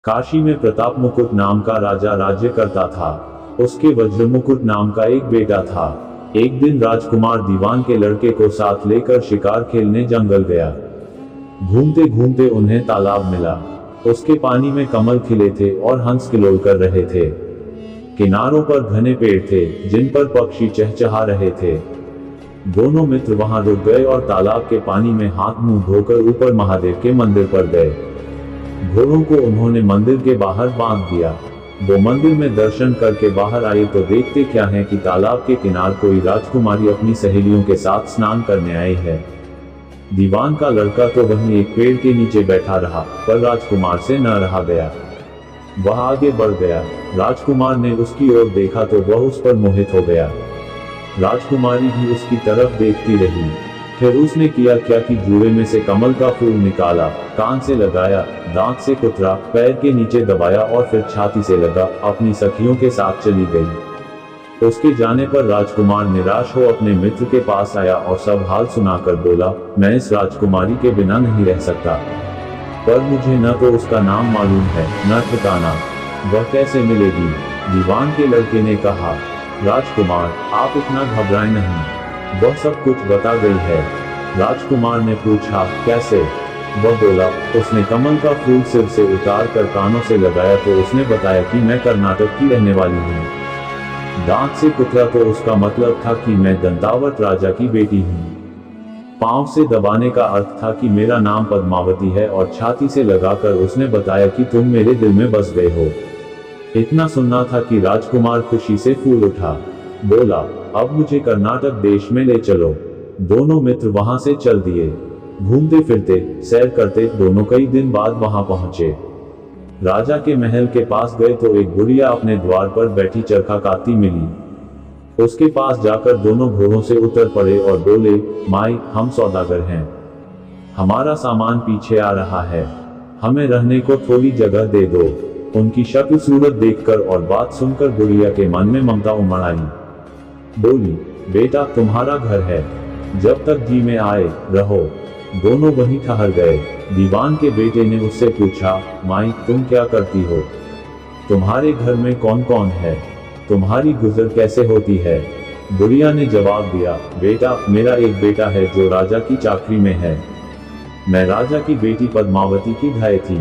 काशी में प्रताप मुकुट नाम का राजा राज्य करता था। उसके वज्र मुकुट नाम का एक बेटा था। एक दिन राजकुमार दीवान के लड़के को साथ लेकर शिकार खेलने जंगल गया। घूमते घूमते उन्हें तालाब मिला। उसके पानी में कमल खिले थे और हंस किलोल कर रहे थे। किनारों पर घने पेड़ थे जिन पर पक्षी चहचहा रहे थे। दोनों मित्र वहां रुक गए और तालाब के पानी में हाथ मुंह धोकर ऊपर महादेव के मंदिर पर गए। घोड़ों को उन्होंने मंदिर के बाहर बांध दिया। वो मंदिर में दर्शन करके बाहर आए तो देखते क्या है कि तालाब के किनार कोई राजकुमारी अपनी सहेलियों के साथ स्नान करने आई है। दीवान का लड़का तो वहीं एक पेड़ के नीचे बैठा रहा, पर राजकुमार से न रहा गया। वह आगे बढ़ गया। राजकुमार ने उसकी ओर देखा तो वह उस पर मोहित हो गया। राजकुमारी भी उसकी तरफ देखती रही। फिर उसने किया क्या कि जूड़े में से कमल का फूल निकाला, कान से लगाया, दांत से कुतरा, पैर के नीचे दबाया और फिर छाती से लगा अपनी सखियों के साथ चली गई। उसके जाने पर राजकुमार निराश हो अपने मित्र के पास आया और सब हाल सुनाकर बोला, मैं इस राजकुमारी के बिना नहीं रह सकता, पर मुझे न तो उसका नाम मालूम है न ठिकाना, वह कैसे मिलेगी। दीवान के लड़के ने कहा, राजकुमार आप इतना घबराएं नहीं, वह सब कुछ बता गई है। राजकुमार ने पूछा, कैसे? वह बोला, उसने कमल का फूल सिर से उतार कर कानों से लगाया तो उसने बताया कि मैं कर्नाटक की रहने वाली हूँ। दांत से कुतरा तो उसका मतलब था कि मैं दंतावत राजा की बेटी हूँ। पांव से दबाने का अर्थ था कि मेरा नाम पद्मावती है और छाती से लगाकर उसने बताया कि तुम मेरे दिल में बस गए हो। इतना सुनना था कि राजकुमार खुशी से फूल उठा। बोला, अब मुझे कर्नाटक देश में ले चलो। दोनों मित्र वहां से चल दिए। घूमते फिरते सैर करते दोनों कई दिन बाद वहां पहुंचे। राजा के महल के पास गए तो एक बुढ़िया अपने द्वार पर बैठी चरखा काटती मिली। उसके पास जाकर दोनों घोड़ों से उतर पड़े और बोले, माई हम सौदागर हैं, हमारा सामान पीछे आ रहा है, हमें रहने को थोड़ी जगह दे दो। उनकी शक्ल सूरत देखकर और बात सुनकर बुढ़िया के मन में ममता उमड़ आई। बोली, बेटा तुम्हारा घर है, जब तक जी में आए रहो। दोनों वहीं ठहर गए। दीवान के बेटे ने उससे पूछा, माई तुम क्या करती हो? तुम्हारे घर में कौन कौन है? तुम्हारी गुजर कैसे होती है? बुढ़िया ने जवाब दिया, बेटा मेरा एक बेटा है जो राजा की चाकरी में है। मैं राजा की बेटी पद्मावती की धाय थी।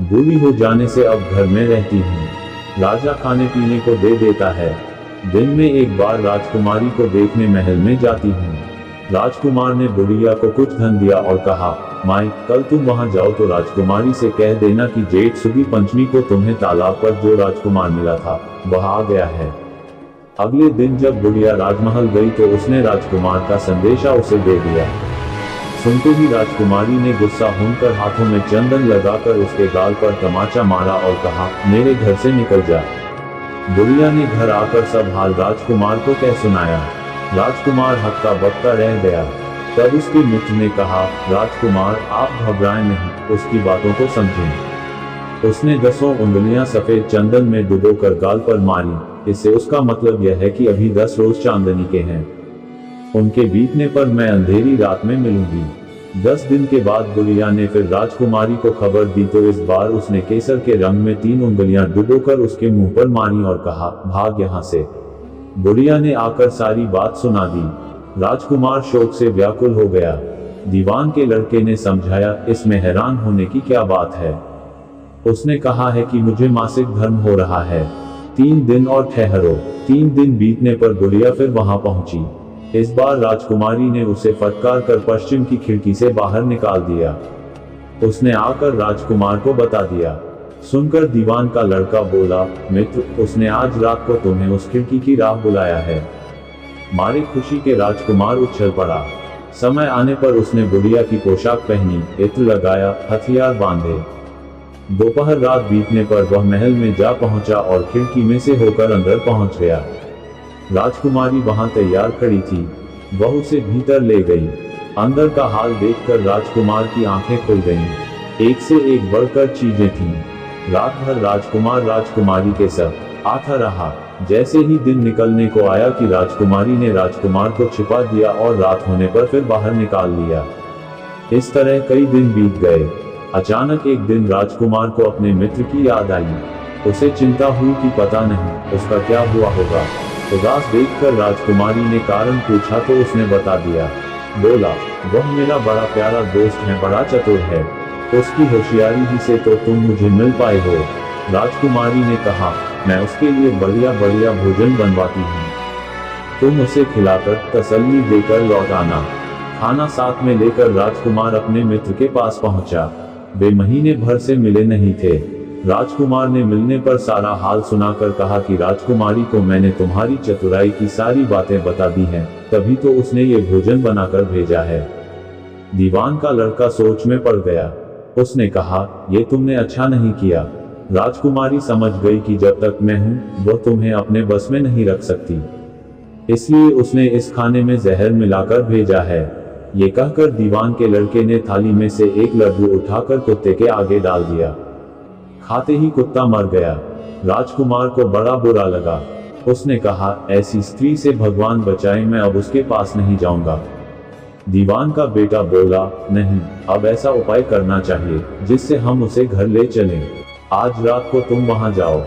बूढ़ी हो जाने से अब घर में रहती हूँ। राजा खाने पीने को दे देता है। दिन में एक बार राजकुमारी को देखने महल में जाती हूँ। राजकुमार ने बुढ़िया को कुछ धन दिया और कहा, माई कल तुम वहां जाओ तो राजकुमारी से कह देना कि जेठ सुदी पंचमी को तुम्हें तालाब पर जो राजकुमार मिला था वह आ गया है। अगले दिन जब बुढ़िया राजमहल गई तो उसने राजकुमार का संदेशा उसे दे दिया। सुनते ही राजकुमारी ने गुस्सा होकर हाथों में चंदन लगाकर उसके गाल पर तमाचा मारा और कहा, मेरे घर से निकल जा। बुढ़िया ने घर आकर सब हाल राजकुमार को कह सुनाया। राजकुमार हक्का बक्का रह गया। तब उसके मित्र ने कहा, राजकुमार आप घबराएं नहीं, उसकी बातों को समझें। उसने 10 उंगलियां सफेद चंदन में डुबोकर गाल पर मारी, इससे उसका मतलब यह है कि अभी 10 रोज चांदनी के हैं। उनके बीतने पर मैं अंधेरी रात में मिलूंगी। 10 दिन के बाद बुढ़िया ने फिर राजकुमारी को खबर दी तो इस बार उसने केसर के रंग में 3 उंगलियां डुबोकर उसके मुंह पर मारी और कहा, भाग यहाँ से। बुढ़िया ने आकर सारी बात सुना दी। राजकुमार शोक से व्याकुल हो गया। दीवान के लड़के ने समझाया, इसमें हैरान होने की क्या बात है। उसने कहा है कि मुझे मासिक धर्म हो रहा है, 3 दिन और ठहरो। 3 दिन बीतने पर बुढ़िया फिर वहां पहुंची। इस बार राजकुमारी ने उसे फटकार कर पश्चिम की खिड़की से बाहर निकाल दिया। उसने आकर राजकुमार को बता दिया। सुनकर दीवान का लड़का बोला, मित्र उसने आज रात को तुम्हें उस खिड़की की राह बुलाया है। मारे खुशी के राजकुमार उछल पड़ा। समय आने पर उसने बुढ़िया की पोशाक पहनी, इत्र लगाया, हथियार बांधे। दोपहर रात बीतने पर वह महल में जा पहुंचा और खिड़की में से होकर अंदर पहुंच गया। राजकुमारी वहां तैयार खड़ी थी। वह उसे भीतर ले गई। अंदर का हाल देखकर राजकुमार की आंखें खुल गईं। एक से एक बढ़कर चीजें थीं। रात भर राजकुमार राजकुमारी के साथ आता रहा। जैसे ही दिन निकलने को आया कि राजकुमारी ने राजकुमार को छिपा दिया और रात होने पर फिर बाहर निकाल लिया। इस तरह कई दिन बीत गए। अचानक एक दिन राजकुमार को अपने मित्र की याद आई। उसे चिंता हुई कि पता नहीं उसका क्या हुआ होगा। उदास देखकर राजकुमारी ने कारण पूछा तो उसने बता दिया। बोला, वह मेरा बड़ा प्यारा दोस्त है, बड़ा चतुर है, उसकी होशियारी ही से तो तुम मुझे मिल पाए हो। राजकुमारी ने कहा, मैं उसके लिए बढ़िया बढ़िया भोजन बनवाती हूँ, तुम उसे खिलाकर तसल्ली देकर लौट आना। खाना साथ में लेकर राजकुमार अपने मित्र के पास पहुंचा। वे महीने भर से मिले नहीं थे। राजकुमार ने मिलने पर सारा हाल सुनाकर कहा कि राजकुमारी को मैंने तुम्हारी चतुराई की सारी बातें बता दी हैं, तभी तो उसने ये भोजन बनाकर भेजा है। दीवान का लड़का सोच में पड़ गया। उसने कहा, ये तुमने अच्छा नहीं किया। राजकुमारी समझ गई कि जब तक मैं हूं वह तुम्हें अपने बस में नहीं रख सकती, इसलिए उसने इस खाने में जहर मिलाकर भेजा है। ये कहकर दीवान के लड़के ने थाली में से एक लड्डू उठाकर कुत्ते के आगे डाल दिया। खाते ही कुत्ता मर गया। राजकुमार को बड़ा बुरा लगा। उसने कहा, ऐसी स्त्री से भगवान बचाए, मैं अब उसके पास नहीं जाऊंगा। दीवान का बेटा बोला, नहीं, अब ऐसा उपाय करना चाहिए जिससे हम उसे घर ले चलें। आज रात को तुम वहां जाओ।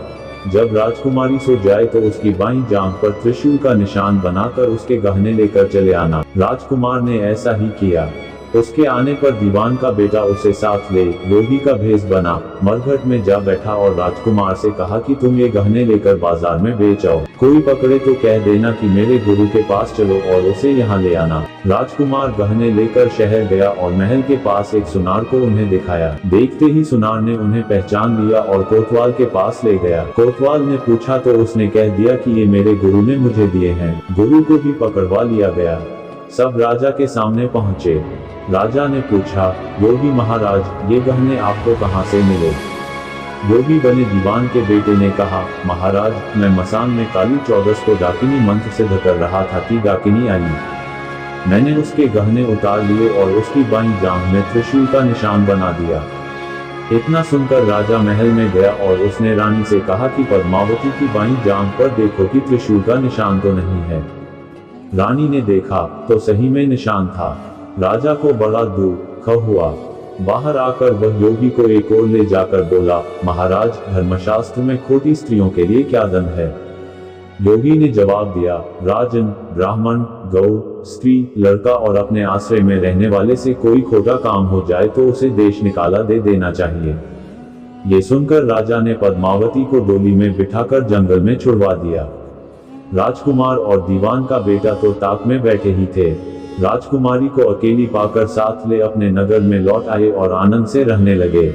जब राजकुमारी सो जाए तो उसकी बाईं जांघ पर त्रिशूल का निशान बनाकर उसके गहने लेकर चले आना। राजकुमार ने ऐसा ही किया। उसके आने पर दीवान का बेटा उसे साथ ले योगी का भेष बना मरघट में जा बैठा और राजकुमार से कहा कि तुम ये गहने लेकर बाजार में बेच आओ, कोई पकड़े तो कह देना कि मेरे गुरु के पास चलो और उसे यहाँ ले आना। राजकुमार गहने लेकर शहर गया और महल के पास एक सुनार को उन्हें दिखाया। देखते ही सुनार ने उन्हें पहचान लिया और कोतवाल के पास ले गया। कोतवाल ने पूछा तो उसने कह दिया कि ये मेरे गुरु ने मुझे दिए हैं। गुरु को भी पकड़वा लिया गया। सब राजा के सामने पहुंचे। राजा ने पूछा, योगी महाराज, ये गहने आपको कहां से मिले? योगी बने दीवान के बेटे ने कहा, महाराज, मैं मसान में काली चौदस को डाकिनी मंत्र सिद्ध कर रहा था कि डाकिनी आई। मैंने उसके गहने उतार लिए और उसकी बाईं जांघ में त्रिशूल का निशान बना दिया। इतना सुनकर राजा महल में गया और उसने रानी से कहा कि पद्मावती की बाईं जांघ पर देखो कि त्रिशूल का निशान तो नहीं है। रानी ने देखा तो सही में निशान था। राजा को बड़ा दुख हुआ। बाहर आकर वह योगी को एक ओर ले जाकर बोला, महाराज, धर्मशास्त्र में खोटी स्त्रियों के लिए क्या दंड है? योगी ने जवाब दिया, राजन, ब्राह्मण, गौ, स्त्री, लड़का और अपने आश्रय में रहने वाले से कोई खोटा काम हो जाए तो उसे देश निकाला दे देना चाहिए। ये सुनकर राजा ने पद्मावती को डोली में बिठाकर जंगल में छुड़वा दिया। राजकुमार और दीवान का बेटा तो ताक में बैठे ही थे। राजकुमारी को अकेली पाकर साथ ले अपने नगर में लौट आए और आनंद से रहने लगे।